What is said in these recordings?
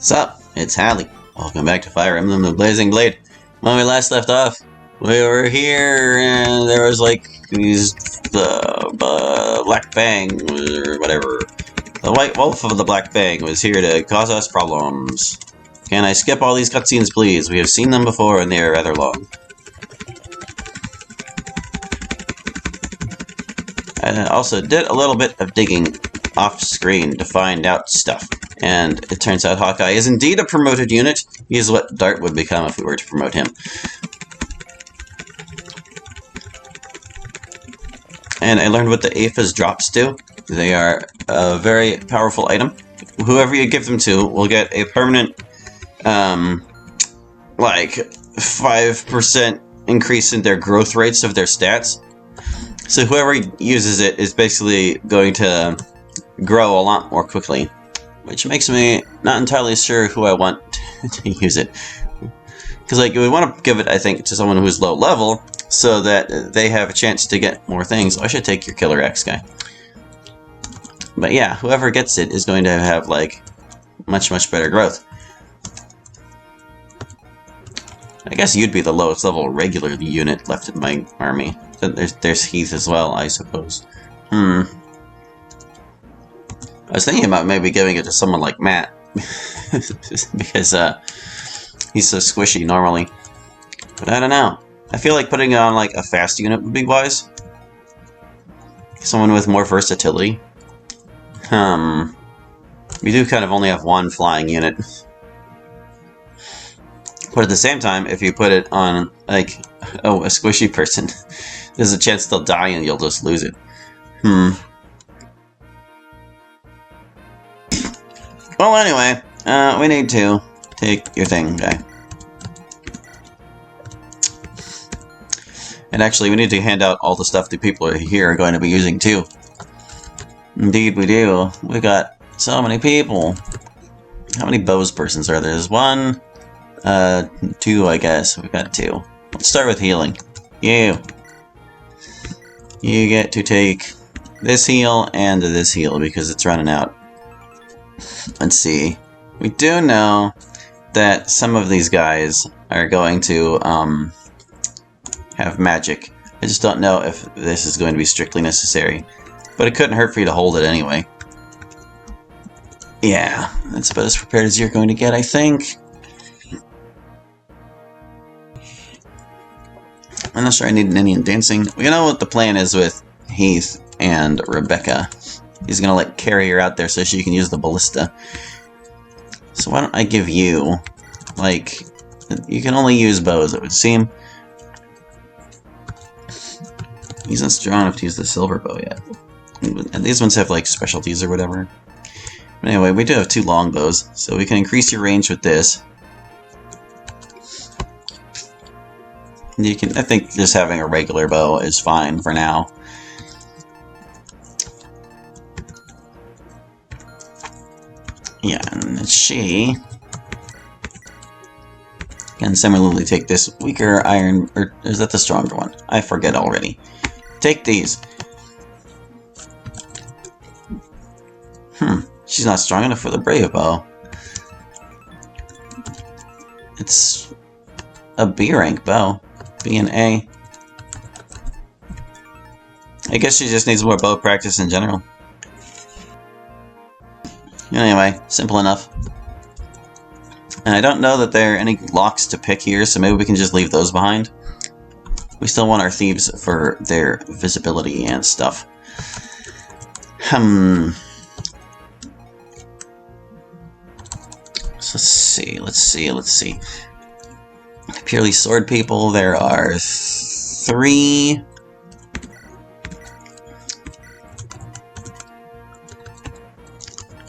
Sup, it's Hallie. Welcome back to Fire Emblem the Blazing Blade. When we last left off, we were here and there was like these Black Fang or whatever. The White Wolf of the Black Fang was here to cause us problems. Can I skip all these cutscenes, please? We have seen them before and they are rather long. I also did a little bit of digging off screen to find out stuff. And it turns out Hawkeye is indeed a promoted unit. He is what Dart would become if we were to promote him. And I learned what the Apha's drops do. They are a very powerful item. Whoever you give them to will get a permanent, like 5% increase in their growth rates of their stats. So whoever uses it is basically going to grow a lot more quickly. Which makes me not entirely sure who I want to use it. Because like, we want to give it, I think, to someone who's low level, so that they have a chance to get more things. I should take your Killer X guy. But yeah, whoever gets it is going to have, like, much better growth. I guess you'd be the lowest level regular unit left in my army. There's Heath as well, I suppose. I was thinking about maybe giving it to someone like Matt. Because he's so squishy normally. But I don't know. I feel like putting it on like a fast unit would be wise. Someone with more versatility. We do kind of only have one flying unit. But at the same time, if you put it on like, oh, a squishy person, there's a chance they'll die and you'll just lose it. Well, anyway, we need to take your thing, guy. And actually, we need to hand out all the stuff that people here are going to be using, too. Indeed, we do. We got so many people. How many bows persons are there? There's one, two, I guess. We've got two. Let's start with healing. You get to take this heal and this heal because it's running out. Let's see. We do know that some of these guys are going to have magic. I just don't know if this is going to be strictly necessary. But it couldn't hurt for you to hold it anyway. Yeah, that's about as prepared as you're going to get, I think. I'm not sure I need any dancing. We know what the plan is with Heath and Rebecca. He's gonna like carry her out there so she can use the ballista. So why don't I give you, like, you can only use bows, it would seem. He's not strong enough to use the silver bow yet. And these ones have like specialties or whatever. But anyway, we do have two long bows, so we can increase your range with this. You can, I think just having a regular bow is fine for now. Yeah, and she can similarly take this weaker iron, or is that the stronger one? I forget already. Take these. She's not strong enough for the brave bow. It's a B rank bow. B and A. I guess she just needs more bow practice in general. Anyway, simple enough. And I don't know that there are any locks to pick here, so maybe we can just leave those behind. We still want our thieves for their visibility and stuff. So let's see. Purely sword people, there are 3.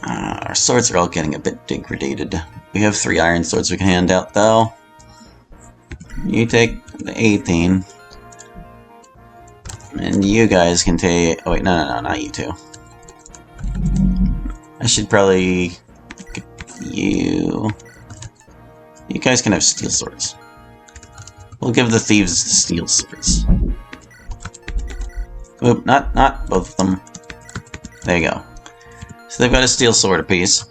Our swords are all getting a bit degraded. We have 3 iron swords we can hand out, though. You take the 18. And you guys can take... Oh, wait, no, not you two. I should probably... get you... You guys can have steel swords. We'll give the thieves the steel swords. Oop, not both of them. There you go. So they've got a steel sword apiece.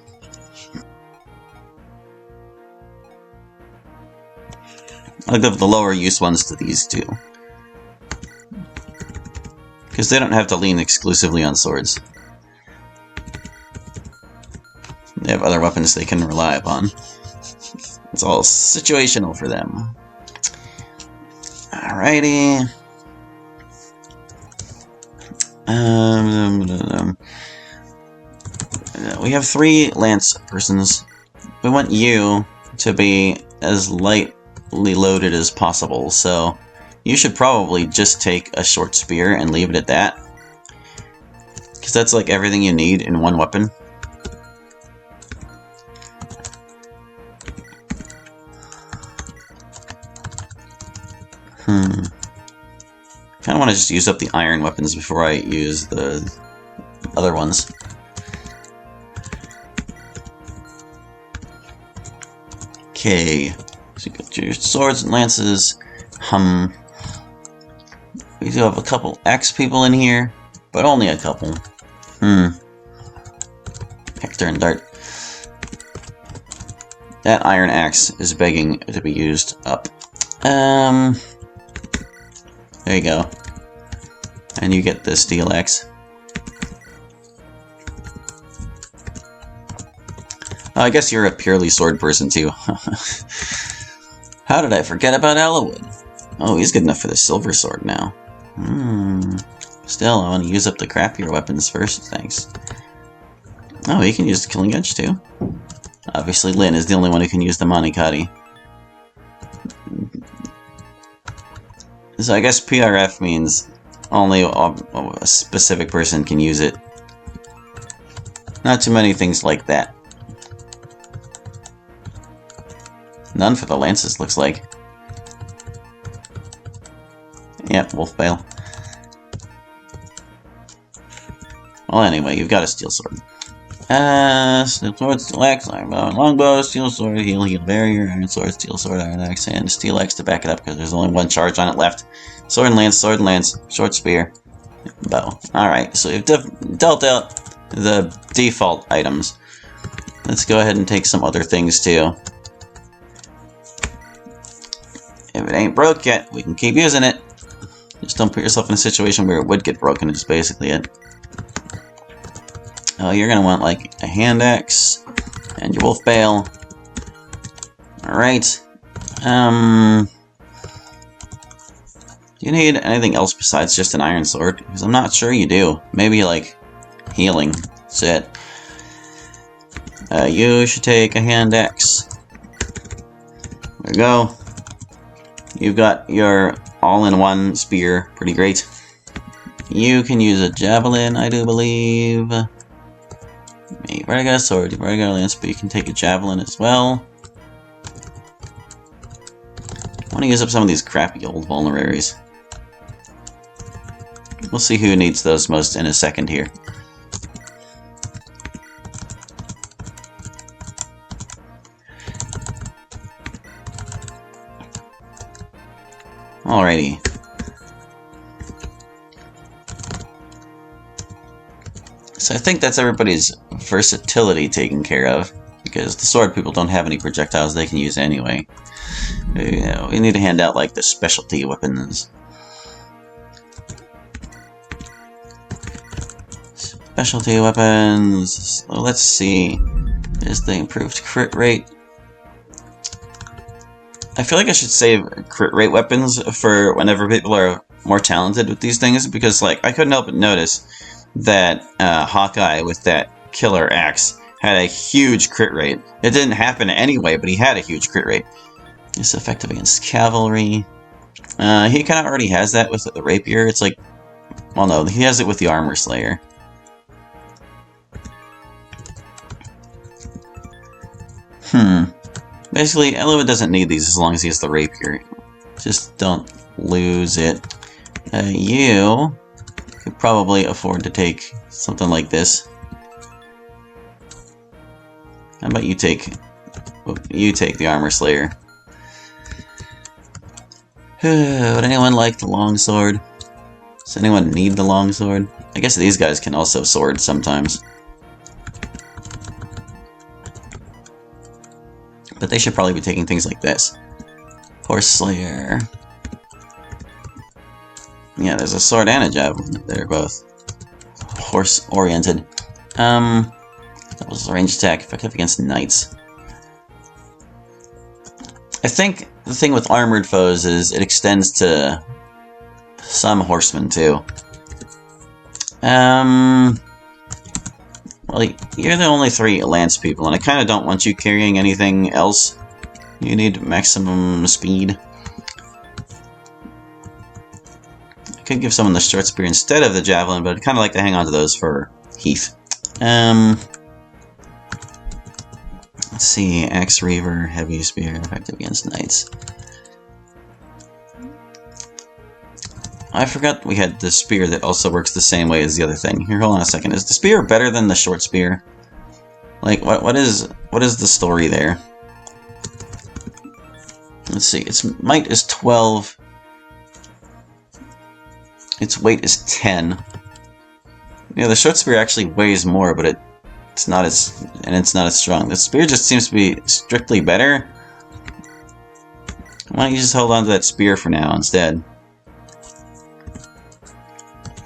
I'll give the lower use ones to these two. Because they don't have to lean exclusively on swords. They have other weapons they can rely upon. It's all situational for them. Alrighty. We have 3 lance persons. We want you to be as lightly loaded as possible, so you should probably just take a short spear and leave it at that. Because that's like everything you need in one weapon. Kind of want to just use up the iron weapons before I use the other ones. Okay, so you got your swords and lances. We do have a couple axe people in here, but only a couple. Hector and Dart. That iron axe is begging to be used up. There you go. And you get the steel axe. Oh, I guess you're a purely sword person too. How did I forget about Ellawood? Oh, he's good enough for the silver sword now. Still, I want to use up the crappier weapons first, thanks. Oh, he can use the killing edge too. Obviously, Lynn is the only one who can use the Manikati. So I guess PRF means only a specific person can use it. Not too many things like that. None for the lances, looks like. Yep, wolf bale. Well, anyway, you've got a steel sword. Steel sword, steel axe, iron bow, longbow, steel sword, heal, barrier, iron sword, steel sword, iron axe, and steel axe to back it up because there's only one charge on it left. Sword and lance, short spear, bow. Alright, so you've dealt out the default items. Let's go ahead and take some other things too. If it ain't broke yet, we can keep using it. Just don't put yourself in a situation where it would get broken, is basically it. Oh, you're gonna want like a hand axe and your wolf bale. Alright. Do you need anything else besides just an iron sword? Because I'm not sure you do. Maybe like healing. That's it. You should take a hand axe. There we go. You've got your all-in-one spear. Pretty great. You can use a javelin, I do believe. You've already got a sword, you've already got a lance, but you can take a javelin as well. I want to use up some of these crappy old vulneraries. We'll see who needs those most in a second here. Alrighty. So I think that's everybody's versatility taken care of, because the sword people don't have any projectiles they can use anyway. You know, we need to hand out like the specialty weapons. Specialty weapons. So let's see. Is the improved crit rate? I feel like I should save crit rate weapons for whenever people are more talented with these things, because like I couldn't help but notice that Hawkeye with that killer axe had a huge crit rate. It didn't happen anyway, but he had a huge crit rate. It's effective against cavalry. He kind of already has that with the rapier. It's like, well, no, he has it with the armor slayer. Basically, Ellawood doesn't need these as long as he has the rapier. Just don't lose it. You could probably afford to take something like this. How about you take the armor slayer? Would anyone like the longsword? Does anyone need the longsword? I guess these guys can also sword sometimes. But they should probably be taking things like this. Horse Slayer. Yeah, there's a sword and a javelin. They're both horse-oriented. That was a ranged attack, effective against knights. I think the thing with armored foes is it extends to some horsemen too. Well, you're the only 3 lance people, and I kind of don't want you carrying anything else. You need maximum speed. I could give someone the short spear instead of the javelin, but I'd kind of like to hang on to those for Heath. Let's see, Axe Reaver, Heavy Spear, effective against knights. I forgot we had the spear that also works the same way as the other thing. Here, hold on a second. Is the spear better than the short spear? Like, what is the story there? Let's see, its might is 12. Its weight is 10. Yeah, the short spear actually weighs more, but it's not as strong. The spear just seems to be strictly better. Why don't you just hold on to that spear for now instead?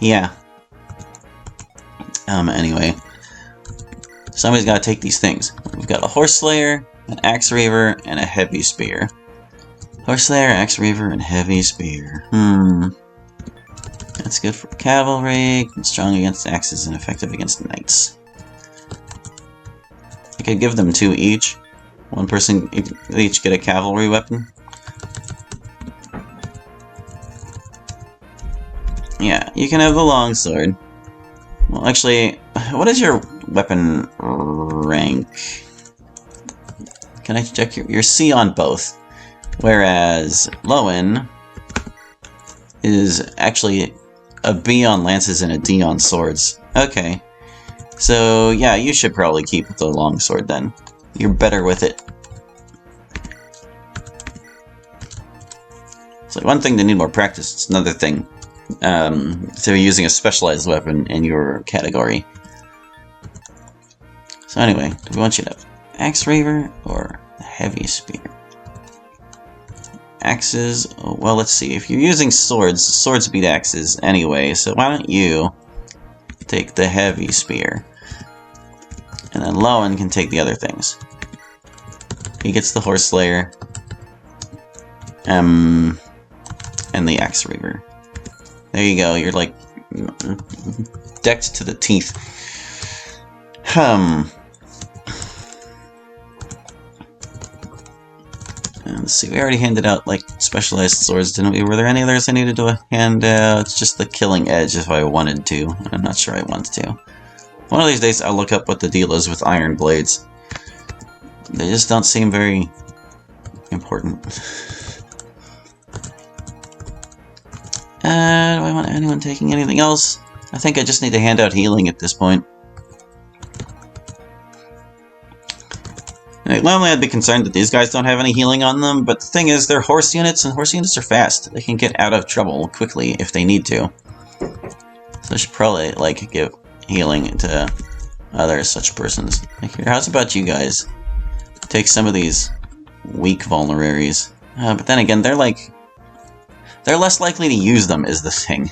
Yeah. Anyway. Somebody's got to take these things. We've got a Horse Slayer, an Axe Reaver, and a Heavy Spear. Horse Slayer, Axe Reaver, and Heavy Spear. That's good for cavalry, strong against axes, and effective against knights. I could give them 2 each. One person each get a cavalry weapon. Yeah, you can have the longsword. Well, actually, what is your weapon rank? Can I check your C on both? Whereas Lowen is actually a B on lances and a D on swords. Okay. So, yeah, you should probably keep the longsword then. You're better with it. So one thing to need more practice, it's another thing. So using a specialized weapon in your category. So anyway, do we want you to have Axe Reaver or Heavy Spear? Axes, well, let's see. If you're using swords, swords beat axes anyway, so why don't you take the Heavy Spear? And then Lowen can take the other things. He gets the Horse Slayer, and the Axe Reaver. There you go, you're like decked to the teeth. Let's see, we already handed out like specialized swords, didn't we? Were there any others I needed to hand out? It's just the Killing Edge if I wanted to. I'm not sure I want to. One of these days I'll look up what the deal is with iron blades. They just don't seem very important. Do I want anyone taking anything else? I think I just need to hand out healing at this point. Normally I'd be concerned that these guys don't have any healing on them, but the thing is, they're horse units, and horse units are fast. They can get out of trouble quickly if they need to. So I should probably, like, give healing to other such persons. Like, here, how's about you guys? Take some of these weak vulneraries. But then again, they're less likely to use them, is the thing.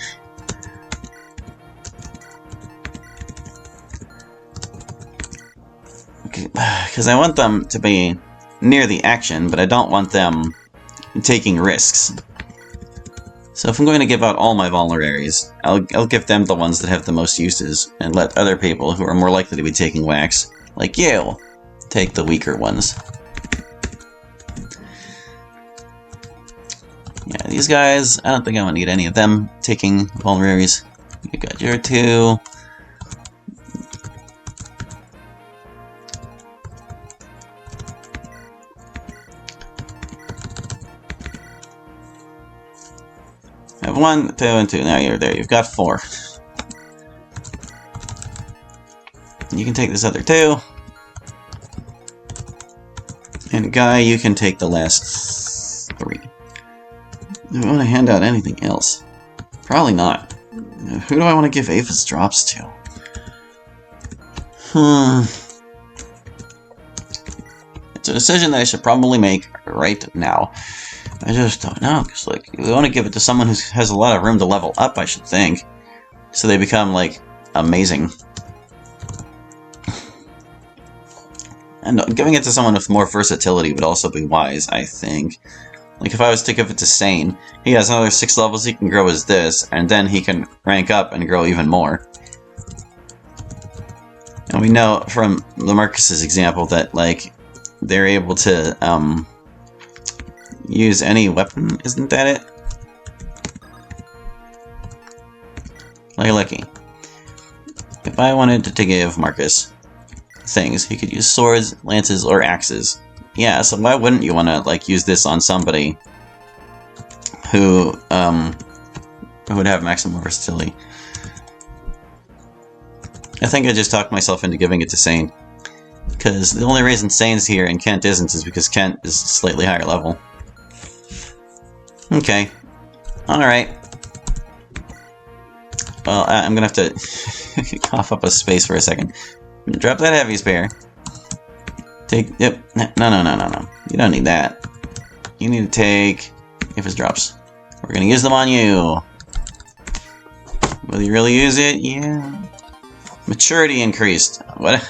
Because I want them to be near the action, but I don't want them taking risks. So if I'm going to give out all my vulneraries, I'll give them the ones that have the most uses, and let other people who are more likely to be taking whacks, like you, take the weaker ones. Yeah, these guys, I don't think I'm going to need any of them taking vulneraries. You got your 2. I have 1, 2, and 2. Now you're there. You've got 4. You can take this other 2. And Guy, you can take the last 3. Do I want to hand out anything else? Probably not. Who do I want to give Ava's drops to? It's a decision that I should probably make right now. I just don't know, because, like, we want to give it to someone who has a lot of room to level up, I should think. So they become, like, amazing. And giving it to someone with more versatility would also be wise, I think. Like, if I was to give it to Sane, he has another 6 levels he can grow as this, and then he can rank up and grow even more. And we know from the Marcus's example that, like, they're able to, use any weapon, isn't that it? Lucky. If I wanted to give Marcus things, he could use swords, lances, or axes. Yeah, so why wouldn't you want to, like, use this on somebody who would have maximum versatility? I think I just talked myself into giving it to Sane. Because the only reason Sane's here and Kent isn't is because Kent is slightly higher level. Okay. Alright. Well, I'm gonna have to cough up a space for a second. Drop that heavy spear. Take... Yep. No. You don't need that. You need to take... if it drops. We're gonna use them on you. Will you really use it? Yeah. Maturity increased. What?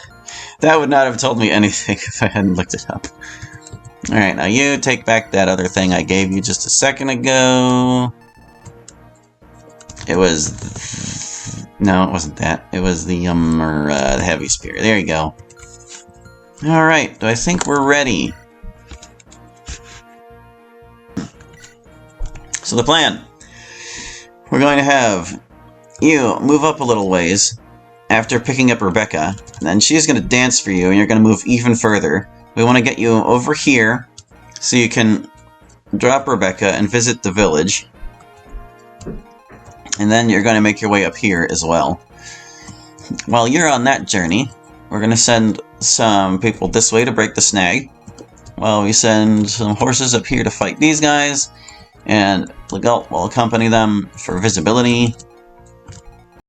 That would not have told me anything if I hadn't looked it up. Alright, now you take back that other thing I gave you just a second ago. It was... no, it wasn't that. It was the heavy spear. There you go. Alright, do I think we're ready? So the plan. We're going to have you move up a little ways after picking up Rebecca. Then she's going to dance for you, and you're going to move even further. We want to get you over here so you can drop Rebecca and visit the village. And then you're going to make your way up here as well. While you're on that journey, we're going to send some people this way to break the snag. While we send some horses up here to fight these guys. And Legault will accompany them for visibility.